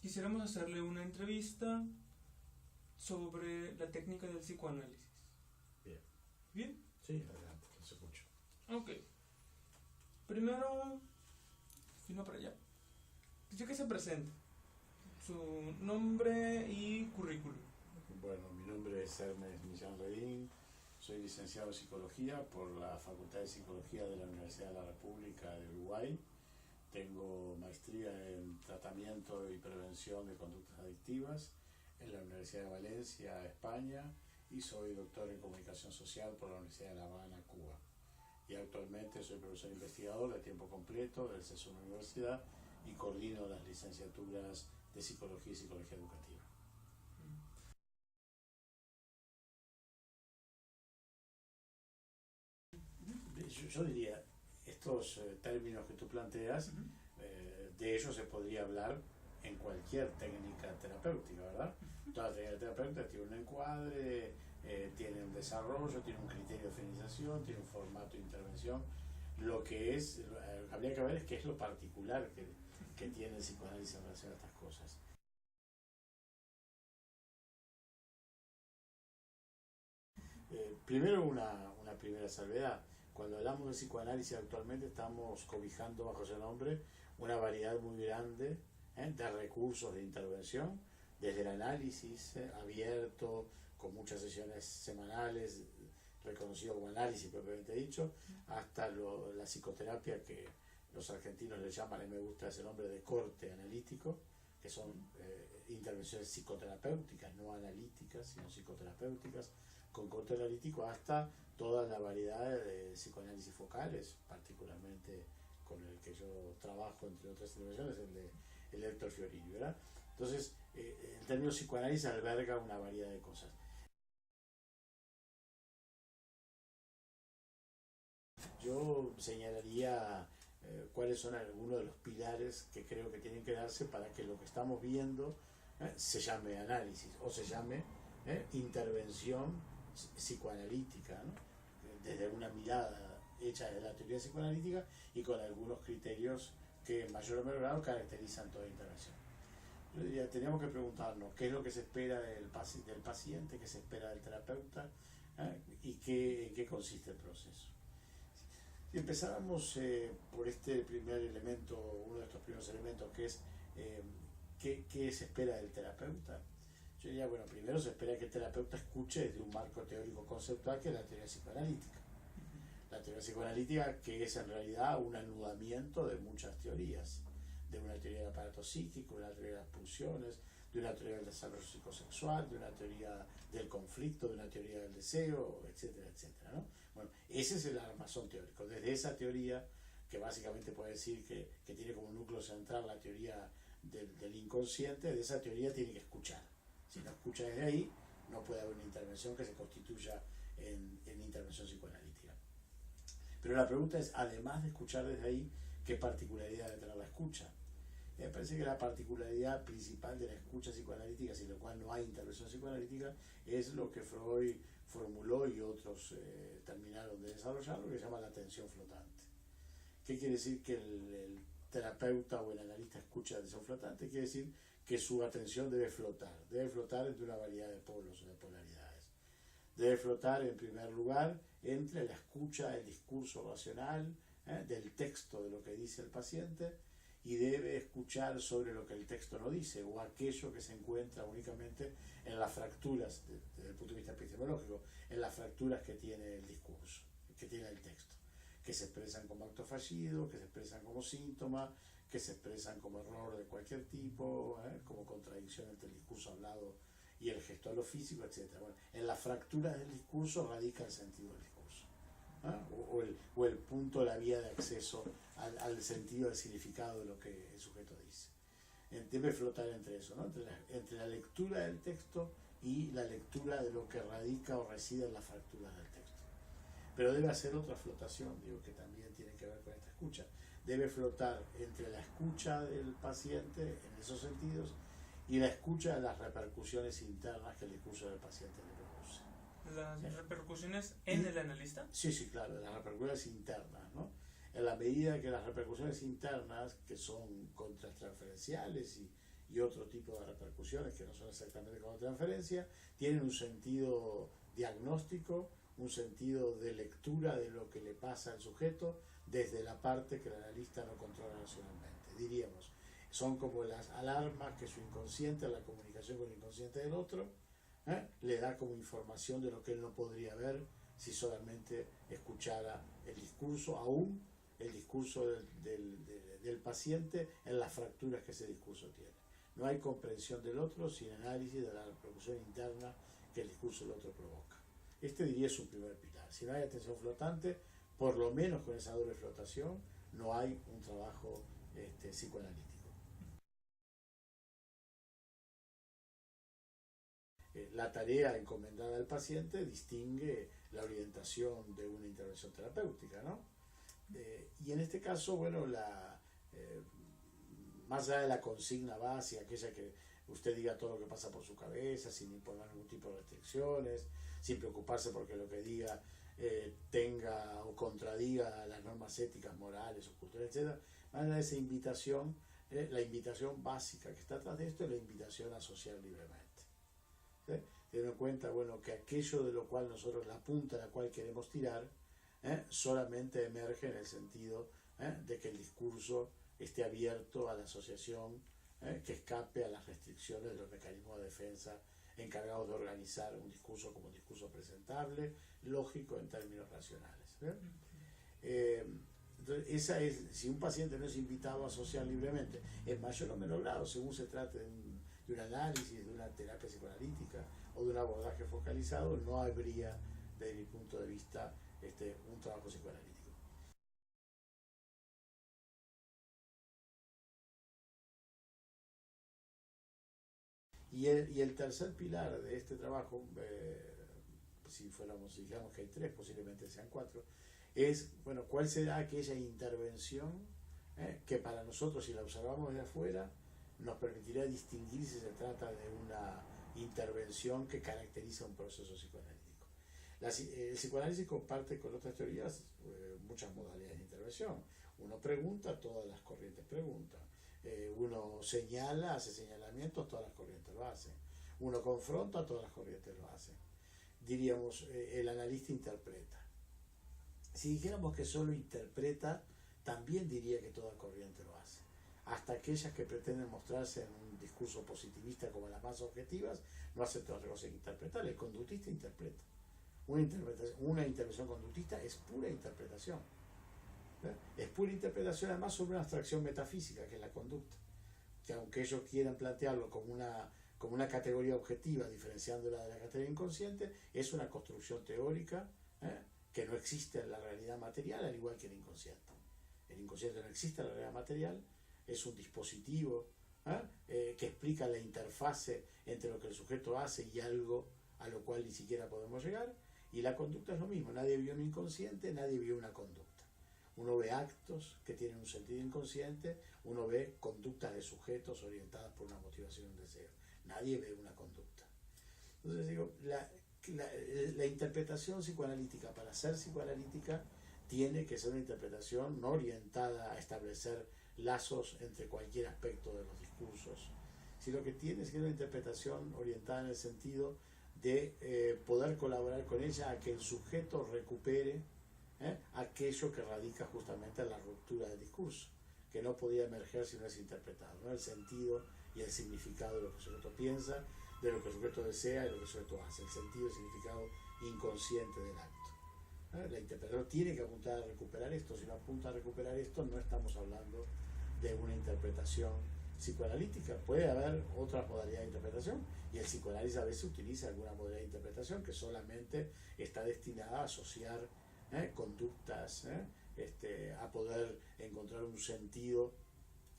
Quisiéramos hacerle una entrevista sobre la técnica del psicoanálisis. Bien. ¿Bien? Sí, adelante, los escucho. Ok. Primero, fino para allá. Quisiera que se presente su nombre y currículum. Bueno, mi nombre es Ernest Millán Redín, soy licenciado en Psicología por la Facultad de Psicología de la Universidad de la República de Uruguay. Tengo maestría en Tratamiento y Prevención de Conductas Adictivas en la Universidad de Valencia, España, y soy doctor en Comunicación Social por la Universidad de La Habana, Cuba. Y actualmente soy profesor investigador de tiempo completo del CESUR Universidad y coordino las licenciaturas de Psicología y Psicología Educativa. Yo diría, estos términos que tú planteas, de ellos se podría hablar en cualquier técnica terapéutica, ¿verdad? Toda técnica terapéutica tiene un encuadre, tiene un desarrollo, tiene un criterio de finalización, tiene un formato de intervención. Lo que es, habría que ver es qué es lo particular que tiene el psicoanálisis en relación a estas cosas. Primero una primera salvedad. Cuando hablamos de psicoanálisis actualmente estamos cobijando bajo ese nombre una variedad muy grande de recursos de intervención, desde el análisis abierto, con muchas sesiones semanales, reconocido como análisis propiamente dicho, hasta la psicoterapia que los argentinos le llaman, y me gusta ese nombre, de corte analítico, que son intervenciones psicoterapéuticas, no analíticas, sino psicoterapéuticas, con corte analítico, hasta toda la variedad de psicoanálisis focales, particularmente con el que yo trabajo, entre otras intervenciones, el de Héctor Fiorini, ¿verdad? Entonces, el término psicoanálisis alberga una variedad de cosas. Yo señalaría cuáles son algunos de los pilares que creo que tienen que darse para que lo que estamos viendo se llame análisis o se llame intervención psicoanalítica, ¿no? Desde una mirada hecha desde la teoría psicoanalítica y con algunos criterios que en mayor o menor grado caracterizan toda intervención. Yo diría, teníamos que preguntarnos qué es lo que se espera del paciente, qué se espera del terapeuta y en qué consiste el proceso. Si empezáramos por este primer elemento, uno de estos primeros elementos, que es qué se espera del terapeuta, yo diría, bueno, primero se espera que el terapeuta escuche desde un marco teórico conceptual que es la teoría psicoanalítica. La teoría psicoanalítica que es en realidad un anudamiento de muchas teorías, de una teoría del aparato psíquico, de una teoría de las pulsiones, de una teoría del desarrollo psicosexual, de una teoría del conflicto, de una teoría del deseo, etcétera, etcétera, ¿no? Bueno, ese es el armazón teórico. Desde esa teoría, que básicamente puede decir que tiene como núcleo central la teoría del inconsciente, de esa teoría tiene que escuchar. Si no escucha desde ahí, no puede haber una intervención que se constituya en intervención psicoanalítica. Pero la pregunta es, además de escuchar desde ahí, ¿qué particularidad debe tener la escucha? Me parece que la particularidad principal de la escucha psicoanalítica, sin lo cual no hay intervención psicoanalítica, es lo que Freud formuló y otros terminaron de desarrollar, lo que se llama la atención flotante. ¿Qué quiere decir que el terapeuta o el analista escucha atención flotante? Quiere decir que su atención debe flotar entre una variedad de polos o de polaridades. Debe flotar en primer lugar entre la escucha del discurso racional, del texto de lo que dice el paciente, y debe escuchar sobre lo que el texto no dice o aquello que se encuentra únicamente en las fracturas, desde el punto de vista epistemológico, en las fracturas que tiene el discurso, que tiene el texto, que se expresan como acto fallido, que se expresan como síntoma, que se expresan como error de cualquier tipo, como contradicción entre el discurso hablado y el gesto a lo físico, etc. Bueno, en las fracturas del discurso radica el sentido del discurso, o el punto de la vía de acceso al sentido, al significado de lo que el sujeto dice. Debe flotar entre eso, ¿no? entre la lectura del texto y la lectura de lo que radica o reside en las fracturas del texto. Pero debe hacer otra flotación, digo, que también tiene que ver con esta escucha. Debe flotar entre la escucha del paciente en esos sentidos y la escucha de las repercusiones internas que el discurso del paciente le produce. ¿Las repercusiones en el analista? Sí, sí, claro, las repercusiones internas, ¿no? En la medida que las repercusiones internas, que son contratransferenciales y y otro tipo de repercusiones que no son exactamente como transferencia, tienen un sentido diagnóstico, un sentido de lectura de lo que le pasa al sujeto desde la parte que el analista no controla racionalmente. Diríamos, son como las alarmas que su inconsciente, la comunicación con el inconsciente del otro, le da como información de lo que él no podría ver si solamente escuchara el discurso, aún el discurso del paciente en las fracturas que ese discurso tiene. No hay comprensión del otro sin análisis de la repercusión interna que el discurso del otro provoca. Este diría es un primer pilar. Si no hay atención flotante, por lo menos con esa doble flotación, no hay un trabajo psicoanalítico. La tarea encomendada al paciente distingue la orientación de una intervención terapéutica, ¿no? Y en este caso, bueno, más allá de la consigna básica, aquella que usted diga todo lo que pasa por su cabeza, sin imponer ningún tipo de restricciones, sin preocuparse porque lo que diga tenga o contradiga las normas éticas, morales o culturales, etc. Más allá de esa invitación, la invitación básica que está atrás de esto es la invitación a asociar libremente. Teniendo en cuenta, bueno, que aquello de lo cual nosotros, la punta a la cual queremos tirar, solamente emerge en el sentido de que el discurso esté abierto a la asociación, que escape a las restricciones de los mecanismos de defensa encargados de organizar un discurso como un discurso presentable, lógico en términos racionales. Entonces, si un paciente no es invitado a asociar libremente, en mayor o menor grado, según se trate de un análisis, de una terapia psicoanalítica o de un abordaje focalizado, no habría, desde mi punto de vista, un trabajo psicoanalítico. Y el tercer pilar de este trabajo, si digamos que hay tres, posiblemente sean cuatro, es, bueno, ¿cuál será aquella intervención que para nosotros, si la observamos desde afuera, nos permitirá distinguir si se trata de una intervención que caracteriza un proceso psicoanalítico? El psicoanálisis comparte con otras teorías muchas modalidades de intervención. Uno pregunta, todas las corrientes preguntan. Uno señala, hace señalamientos, todas las corrientes lo hacen. Uno confronta, todas las corrientes lo hacen. Diríamos, el analista interpreta. Si dijéramos que solo interpreta, también diría que toda corriente lo hace. Hasta aquellas que pretenden mostrarse en un discurso positivista como las más objetivas, no hacen otra cosa que interpretar. El conductista interpreta. Una intervención conductista es pura interpretación. Es pura interpretación, además, sobre una abstracción metafísica, que es la conducta. Que aunque ellos quieran plantearlo como una categoría objetiva, diferenciándola de la categoría inconsciente, es una construcción teórica que no existe en la realidad material, al igual que el inconsciente. El inconsciente no existe en la realidad material, es un dispositivo que explica la interfase entre lo que el sujeto hace y algo a lo cual ni siquiera podemos llegar, y la conducta es lo mismo. Nadie vio un inconsciente, nadie vio una conducta. Uno ve actos que tienen un sentido inconsciente, uno ve conductas de sujetos orientadas por una motivación y un deseo. Nadie ve una conducta. Entonces digo, la interpretación psicoanalítica, para ser psicoanalítica, tiene que ser una interpretación no orientada a establecer lazos entre cualquier aspecto de los discursos, sino que tiene que ser una interpretación orientada en el sentido de poder colaborar con ella a que el sujeto recupere aquello que radica justamente en la ruptura del discurso, que no podía emerger si no es interpretado, ¿no? El sentido y el significado de lo que el sujeto piensa, de lo que el sujeto desea y de lo que el sujeto hace, el sentido y el significado inconsciente del acto. La interpretación tiene que apuntar a recuperar esto. Si no apunta a recuperar esto, no estamos hablando de una interpretación psicoanalítica. Puede haber otras modalidades de interpretación, y el psicoanálisis a veces utiliza alguna modalidad de interpretación que solamente está destinada a asociar conductas, a poder encontrar un sentido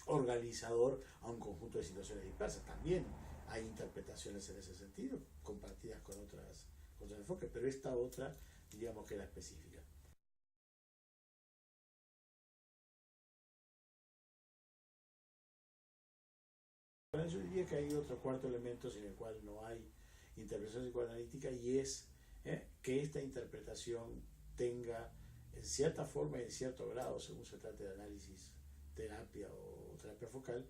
organizador a un conjunto de situaciones dispersas. También hay interpretaciones en ese sentido, compartidas con otros enfoques, pero esta otra, diríamos que es la específica. Yo diría que hay otro cuarto elemento sin el cual no hay interpretación psicoanalítica, y es que esta interpretación tenga, en cierta forma y en cierto grado, según se trate de análisis, terapia o terapia focal,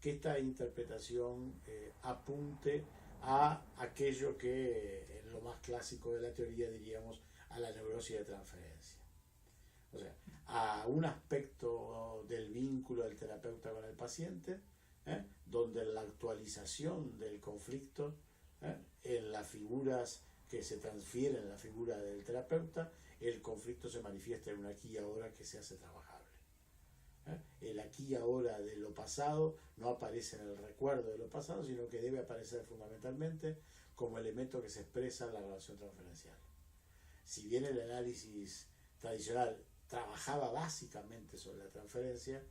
que esta interpretación apunte a aquello que en lo más clásico de la teoría diríamos a la neurosis de transferencia. O sea, a un aspecto del vínculo del terapeuta con el paciente, donde la actualización del conflicto en las figuras que se transfieren en la figura del terapeuta, el conflicto se manifiesta en un aquí y ahora que se hace trabajable. El aquí y ahora de lo pasado no aparece en el recuerdo de lo pasado, sino que debe aparecer fundamentalmente como elemento que se expresa en la relación transferencial. Si bien el análisis tradicional trabajaba básicamente sobre la transferencia,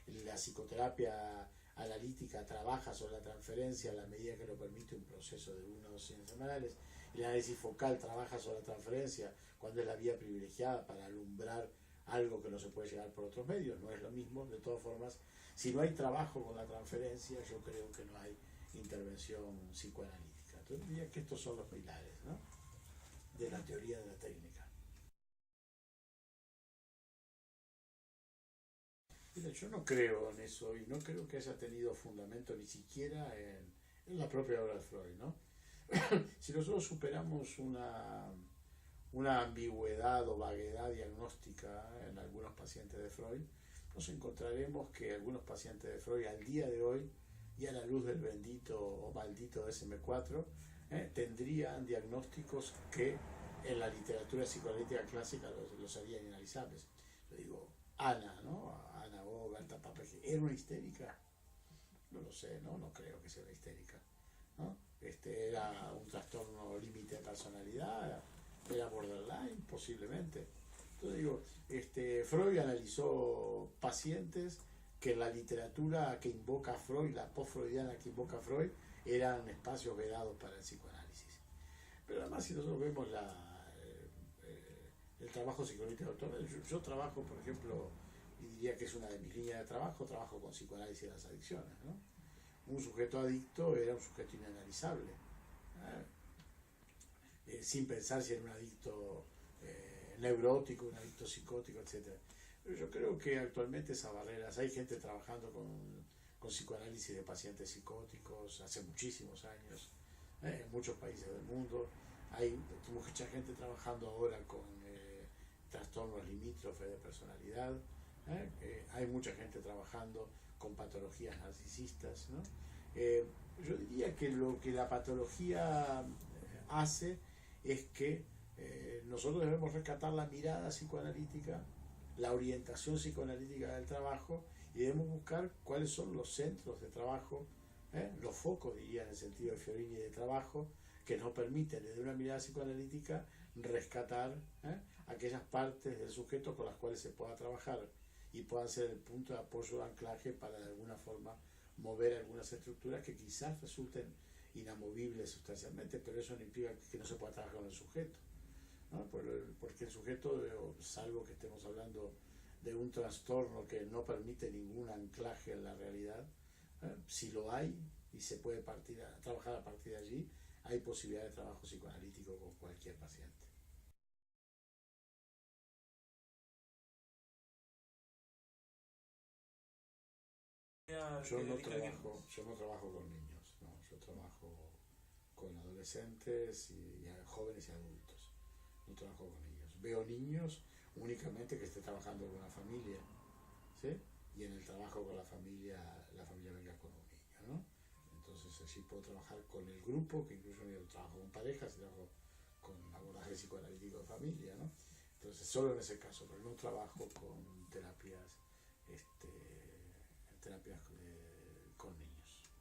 la psicoterapia analítica trabaja sobre la transferencia a la medida que lo permite un proceso de 1 o 2 sesiones semanales. El análisis focal trabaja sobre la transferencia cuando es la vía privilegiada para alumbrar algo que no se puede llegar por otros medios. No es lo mismo, de todas formas, si no hay trabajo con la transferencia, yo creo que no hay intervención psicoanalítica. Entonces diría que estos son los pilares, ¿no?, de la teoría de la técnica. Mira, yo no creo en eso y no creo que haya tenido fundamento ni siquiera en la propia obra de Freud, ¿no? Si nosotros superamos una ambigüedad o vaguedad diagnóstica en algunos pacientes de Freud, nos encontraremos que algunos pacientes de Freud al día de hoy, y a la luz del bendito o maldito DSM-4, tendrían diagnósticos que en la literatura psicoanalítica clásica los harían inanalizables. Yo digo, Ana, ¿no? Ana O, Berta Papage, ¿era una histérica? No lo sé, ¿no? No creo que sea una histérica, ¿no? Era un trastorno límite de personalidad, era borderline, posiblemente. Entonces digo, Freud analizó pacientes que en la literatura que invoca a Freud, la post-freudiana que invoca a Freud, eran espacios vedados para el psicoanálisis. Pero además, si nosotros vemos el trabajo psicoanalítico autor, yo trabajo, por ejemplo, y diría que es una de mis líneas de trabajo con psicoanálisis de las adicciones, ¿no? Un sujeto adicto era un sujeto inanalizable, sin pensar si era un adicto neurótico, un adicto psicótico, etc. Pero yo creo que actualmente esas barreras, hay gente trabajando con psicoanálisis de pacientes psicóticos hace muchísimos años, en muchos países del mundo. Hay mucha gente trabajando ahora con trastornos limítrofes de personalidad, hay mucha gente trabajando con patologías narcisistas, ¿no? Yo diría que lo que la patología hace es que nosotros debemos rescatar la mirada psicoanalítica, la orientación psicoanalítica del trabajo, y debemos buscar cuáles son los centros de trabajo, los focos, diría en el sentido de Fiorini, de trabajo, que nos permiten desde una mirada psicoanalítica rescatar aquellas partes del sujeto con las cuales se pueda trabajar y puedan ser el punto de apoyo de anclaje para de alguna forma mover algunas estructuras que quizás resulten inamovibles sustancialmente, pero eso no implica que no se pueda trabajar con el sujeto, ¿no? Porque el sujeto, salvo que estemos hablando de un trastorno que no permite ningún anclaje en la realidad, si lo hay y se puede trabajar a partir de allí, hay posibilidad de trabajo psicoanalítico con cualquier paciente. Yo no trabajo con niños, no, yo trabajo con adolescentes y jóvenes y adultos, no trabajo con niños. Veo niños únicamente que esté trabajando con una familia, ¿sí? Y en el trabajo con la familia venga con un niño, ¿no? Entonces allí puedo trabajar con el grupo, que incluso yo trabajo con parejas, trabajo con abordaje psicoanalítico de familia, ¿no? Entonces solo en ese caso, pero no trabajo con terapias con niños.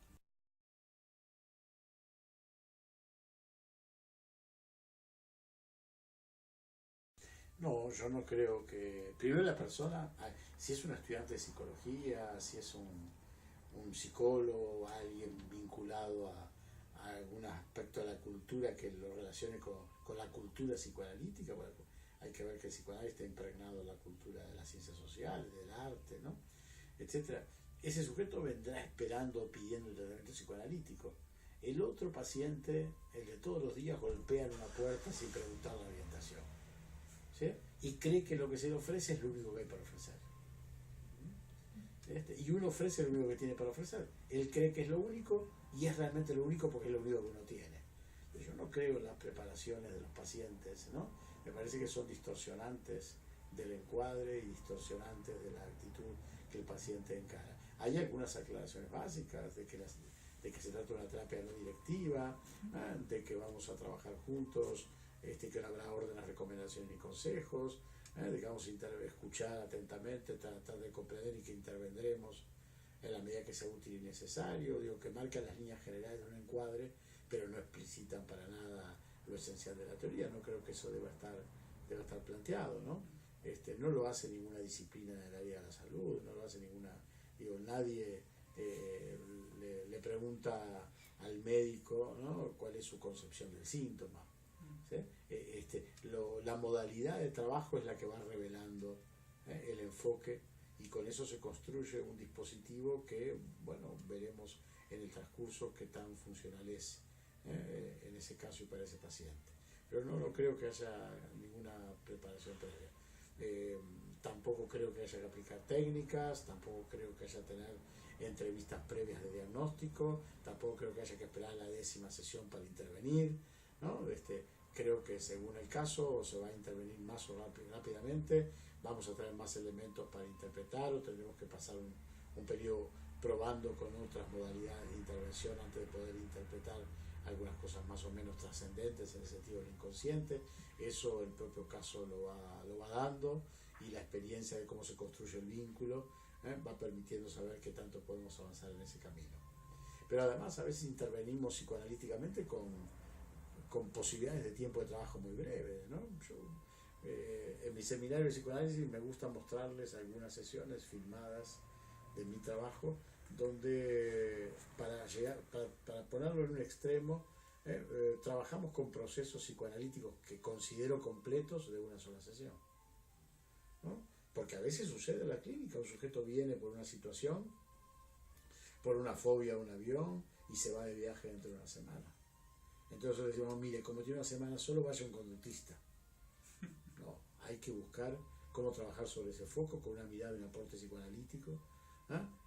No, yo no creo que... Primero la persona, si es un estudiante de psicología, si es un psicólogo, alguien vinculado a algún aspecto de la cultura que lo relacione con la cultura psicoanalítica, bueno, hay que ver que el psicoanálisis está impregnado en la cultura de las ciencias sociales, del arte, ¿no?, etcétera. Ese sujeto vendrá esperando o pidiendo un tratamiento psicoanalítico. El otro paciente, el de todos los días, golpea en una puerta sin preguntar la orientación, ¿sí? Y cree que lo que se le ofrece es lo único que hay para ofrecer. Y uno ofrece lo único que tiene para ofrecer. Él cree que es lo único y es realmente lo único porque es lo único que uno tiene. Yo no creo en las preparaciones de los pacientes, ¿no? Me parece que son distorsionantes del encuadre y distorsionantes de la actitud que el paciente encara. Hay algunas aclaraciones básicas de que se trata de una terapia no directiva, de que vamos a trabajar juntos, que no habrá órdenes, recomendaciones ni consejos, de que vamos a escuchar atentamente, tratar de comprender y que intervendremos en la medida que sea útil y necesario, digo, que marcan las líneas generales de un encuadre, pero no explicitan para nada lo esencial de la teoría. No creo que eso deba estar planteado, ¿no? No lo hace ninguna disciplina del área de la salud, no lo hace ninguna, nadie le pregunta al médico, ¿no?, cuál es su concepción del síntoma. ¿Sí? La modalidad de trabajo es la que va revelando el enfoque, y con eso se construye un dispositivo que, bueno, veremos en el transcurso qué tan funcional es en ese caso y para ese paciente. Pero no creo que haya ninguna preparación previa. Tampoco creo que haya que aplicar técnicas, tampoco creo que haya que tener entrevistas previas de diagnóstico, tampoco creo que haya que esperar la 10ª sesión para intervenir, ¿no? Creo que según el caso se va a intervenir más o rápidamente, vamos a tener más elementos para interpretar, o tendremos que pasar un periodo probando con otras modalidades de intervención antes de poder interpretar algunas cosas más o menos trascendentes en el sentido del inconsciente. Eso el propio caso lo va dando, y la experiencia de cómo se construye el vínculo va permitiendo saber qué tanto podemos avanzar en ese camino. Pero además a veces intervenimos psicoanalíticamente con posibilidades de tiempo de trabajo muy breves, ¿no? Yo, en mi seminario de psicoanálisis me gusta mostrarles algunas sesiones filmadas de mi trabajo, donde para ponerlo en un extremo, trabajamos con procesos psicoanalíticos que considero completos de una sola sesión, ¿no? Porque a veces sucede en la clínica, un sujeto viene por una situación, por una fobia a un avión, y se va de viaje dentro de una semana. Entonces le decimos, mire, como tiene una semana solo, vaya a un conductista. No, hay que buscar cómo trabajar sobre ese foco con una mirada y un aporte psicoanalítico,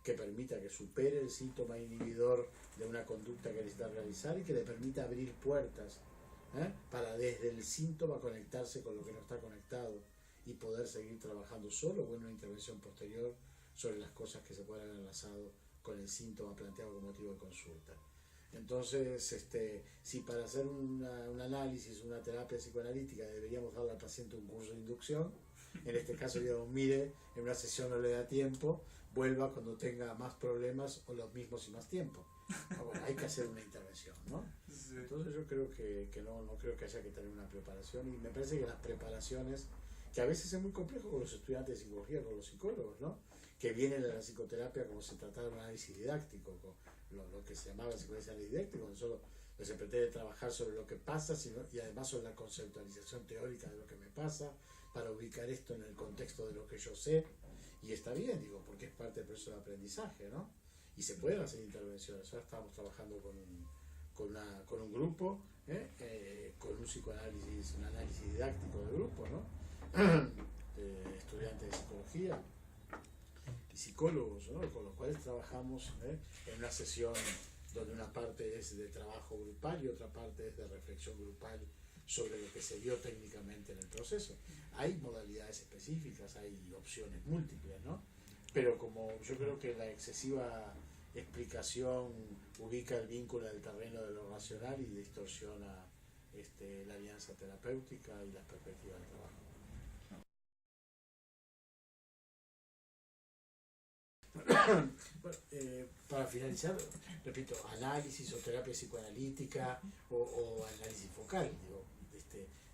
que permita que supere el síntoma inhibidor de una conducta que necesita realizar, y que le permita abrir puertas para desde el síntoma conectarse con lo que no está conectado y poder seguir trabajando solo o en una intervención posterior sobre las cosas que se puedan haber enlazado con el síntoma planteado como motivo de consulta. Entonces, si para hacer un análisis, una terapia psicoanalítica, deberíamos darle al paciente un curso de inducción, en este caso digamos, mire, en una sesión no le da tiempo, vuelva cuando tenga más problemas o los mismos y más tiempo. Bueno, hay que hacer una intervención, ¿no? Sí. Entonces yo creo que no creo que haya que tener una preparación, y me parece que las preparaciones, que a veces es muy complejo con los estudiantes de psicología, con los psicólogos, ¿no?, que vienen a la psicoterapia como si tratara de un análisis didáctico, lo que se llamaba psicoanálisis didáctico, donde solo se pretende trabajar sobre lo que pasa, y además sobre la conceptualización teórica de lo que me pasa, para ubicar esto en el contexto de lo que yo sé. Y está bien, digo, porque es parte del proceso de aprendizaje, ¿no? Y se pueden hacer intervenciones. Ahora estamos trabajando con un grupo, con un psicoanálisis, un análisis didáctico de grupo, ¿no? Estudiantes de psicología y psicólogos, ¿no?, con los cuales trabajamos en una sesión donde una parte es de trabajo grupal y otra parte es de reflexión grupal sobre lo que se vio técnicamente en el proceso. Hay modalidades específicas, hay opciones múltiples, ¿no? Pero como yo creo que la excesiva explicación ubica el vínculo del terreno de lo racional y distorsiona la alianza terapéutica y las perspectivas de trabajo. Bueno, para finalizar, repito, análisis o terapia psicoanalítica o análisis focal, digo,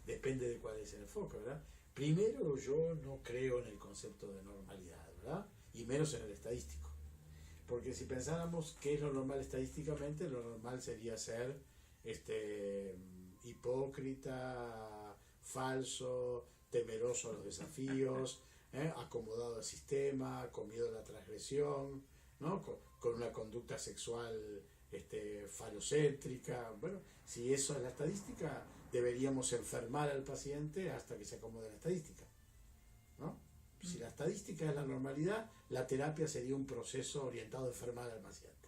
depende de cuál es el enfoque, ¿verdad? Primero, yo no creo en el concepto de normalidad, ¿verdad? Y menos en el estadístico. Porque si pensáramos qué es lo normal estadísticamente, lo normal sería ser hipócrita, falso, temeroso a los desafíos, acomodado al sistema, con miedo a la transgresión, ¿no?, con una conducta sexual falocéntrica. Bueno, si eso es la estadística, deberíamos enfermar al paciente hasta que se acomode la estadística, ¿no? Si la estadística es la normalidad, la terapia sería un proceso orientado a enfermar al paciente.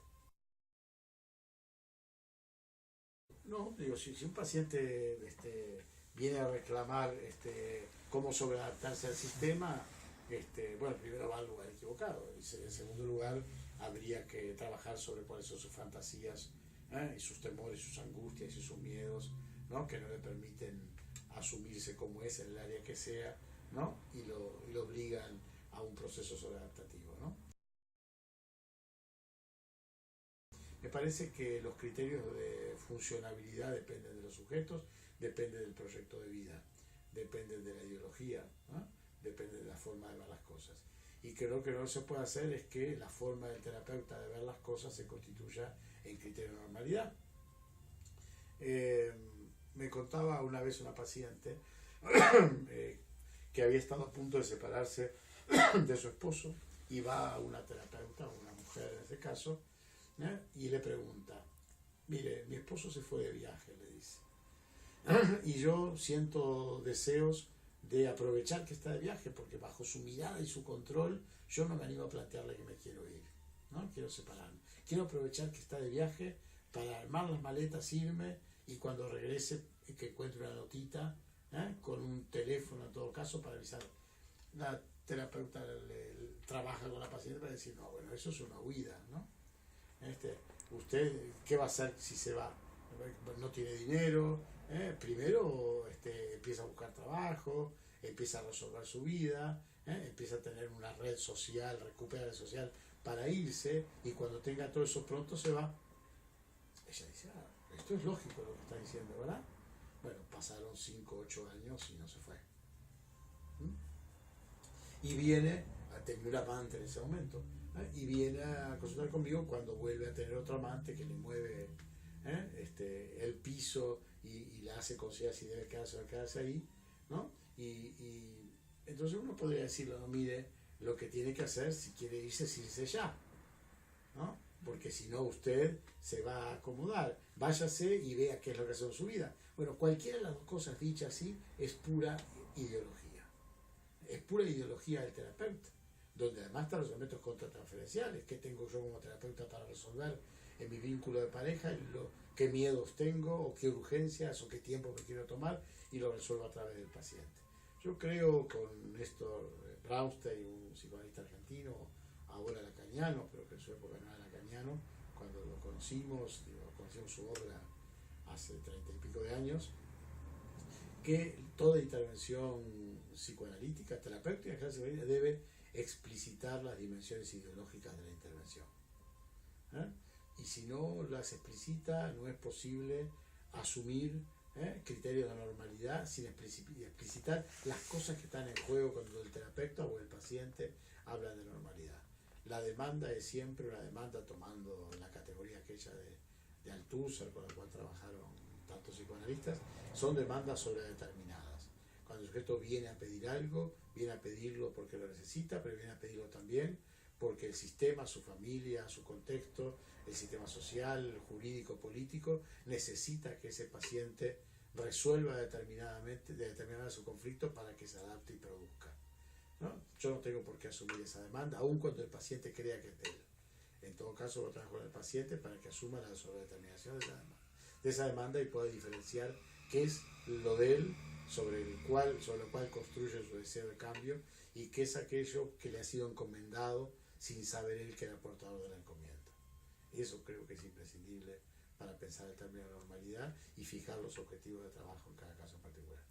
No, digo, si un paciente viene a reclamar cómo sobreadaptarse al sistema, bueno, primero va al lugar equivocado. En segundo lugar, habría que trabajar sobre cuáles son sus fantasías, y sus temores, sus angustias y sus miedos, ¿no? Que no le permiten asumirse como es en el área que sea, ¿no? Y lo obligan a un proceso sobreadaptativo, ¿no? Me parece que los criterios de funcionabilidad dependen de los sujetos, dependen del proyecto de vida, dependen de la ideología, ¿no? Depende de la forma de ver las cosas. Y creo que lo que se puede hacer es que la forma del terapeuta de ver las cosas se constituya en criterio de normalidad. Me contaba una vez una paciente que había estado a punto de separarse de su esposo y va a una terapeuta, una mujer en este caso, y le pregunta, mire, mi esposo se fue de viaje, le dice, y yo siento deseos de aprovechar que está de viaje, porque bajo su mirada y su control yo no me animo a plantearle que me quiero ir, ¿no? Quiero separarme, quiero aprovechar que está de viaje para armar las maletas, irme, y cuando regrese que encuentre una notita, con un teléfono en todo caso para avisar. La terapeuta trabaja con la paciente para decir, no, bueno, eso es una huida, ¿no? ¿Usted qué va a hacer si se va? No tiene dinero, primero empieza a buscar trabajo, empieza a resolver su vida, empieza a tener una red social, recupera la red social para irse, y cuando tenga todo eso pronto se va. Ella dice, esto es lógico lo que está diciendo, ¿verdad? Bueno, pasaron 5 o 8 años y no se fue. Y viene, tenía un amante en ese momento, y viene a consultar conmigo cuando vuelve a tener otro amante que le mueve el piso y la hace considerar si debe quedarse o no quedarse ahí, ¿no? Y entonces uno podría decirle, no, mire, lo que tiene que hacer si quiere irse, es irse ya, ¿no? Porque si no usted se va a acomodar, váyase y vea qué es lo que hace en su vida. Bueno, cualquiera de las dos cosas dichas así es pura ideología. Es pura ideología del terapeuta, donde además están los elementos contratransferenciales. ¿Qué tengo yo como terapeuta para resolver en mi vínculo de pareja? ¿Qué miedos tengo? ¿O qué urgencias? ¿O qué tiempo me quiero tomar? Y lo resuelvo a través del paciente. Yo creo con Néstor Braunstein, un psicoanalista argentino, ahora lacaniano, pero que en su época no era lacaniano, cuando lo conocimos su obra hace 30 y pico de años, que toda intervención psicoanalítica, terapéutica, debe explicitar las dimensiones ideológicas de la intervención. Y si no las explicita, no es posible asumir criterios de normalidad sin explicitar las cosas que están en juego cuando el terapeuta o el paciente hablan de normalidad. La demanda es siempre una demanda, tomando la categoría aquella de Althusser, con la cual trabajaron tantos psicoanalistas, son demandas sobredeterminadas. Cuando el sujeto viene a pedir algo, viene a pedirlo porque lo necesita, pero viene a pedirlo también porque el sistema, su familia, su contexto, el sistema social, jurídico, político, necesita que ese paciente resuelva determinadamente su conflicto para que se adapte y produzca, ¿no? Yo no tengo por qué asumir esa demanda, aun cuando el paciente crea que es de él. En todo caso, lo trabajo con el paciente para que asuma la sobredeterminación de esa demanda y pueda diferenciar qué es lo de él sobre lo cual construye su deseo de cambio, y qué es aquello que le ha sido encomendado sin saber él que era portador de la encomienda. Eso creo que es imprescindible para pensar el término de normalidad y fijar los objetivos de trabajo en cada caso en particular.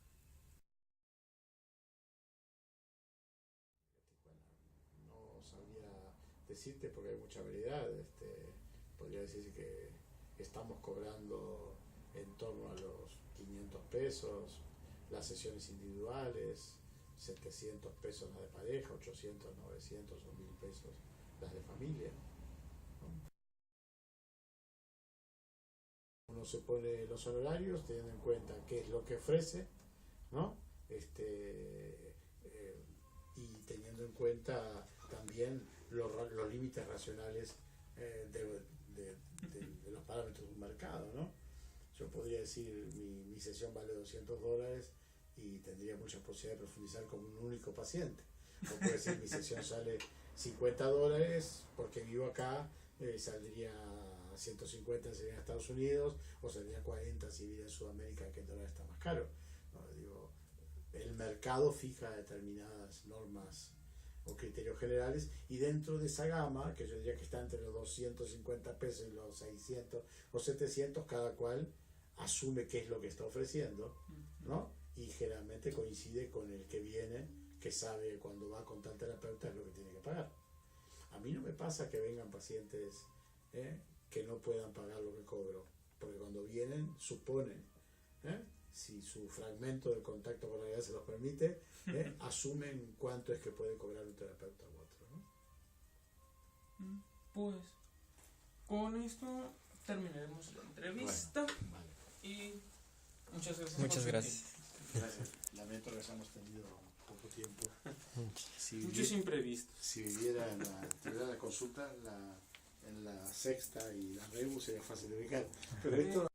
No sabría decirte porque hay mucha variedad. Podría decir que estamos cobrando en torno a los 500 pesos las sesiones individuales, 700 pesos las de pareja, 800, 900 o 1000 pesos las de familia, ¿no? Uno se pone los honorarios teniendo en cuenta qué es lo que ofrece, ¿no? Y teniendo en cuenta también los límites racionales de los parámetros de un mercado, ¿no? Yo podría decir, mi sesión vale $200 y tendría mucha posibilidad de profundizar con un único paciente. O puede decir, mi sesión sale $50, porque vivo acá, saldría 150 si viviera en Estados Unidos, o saldría 40 si viviera en Sudamérica, que el dólar está más caro. No, digo, el mercado fija determinadas normas o criterios generales, y dentro de esa gama, que yo diría que está entre los 250 pesos y los 600 o 700, cada cual asume qué es lo que está ofreciendo, ¿no? Y generalmente coincide con el que viene, que sabe cuando va con tal terapeuta es lo que tiene que pagar. A mí no me pasa que vengan pacientes que no puedan pagar lo que cobro, porque cuando vienen suponen, si su fragmento de contacto con la realidad se los permite, asumen cuánto es que puede cobrar un terapeuta u otro, ¿no? Pues con esto terminaremos la entrevista. Bueno, vale. Y muchas gracias. Muchas gracias. Gracias. Lamento que hayamos tenido poco tiempo. Si Muchos imprevistos. si viviera en tuviera la consulta en la Sexta y la Rebu, sería fácil de ubicar. Pero esto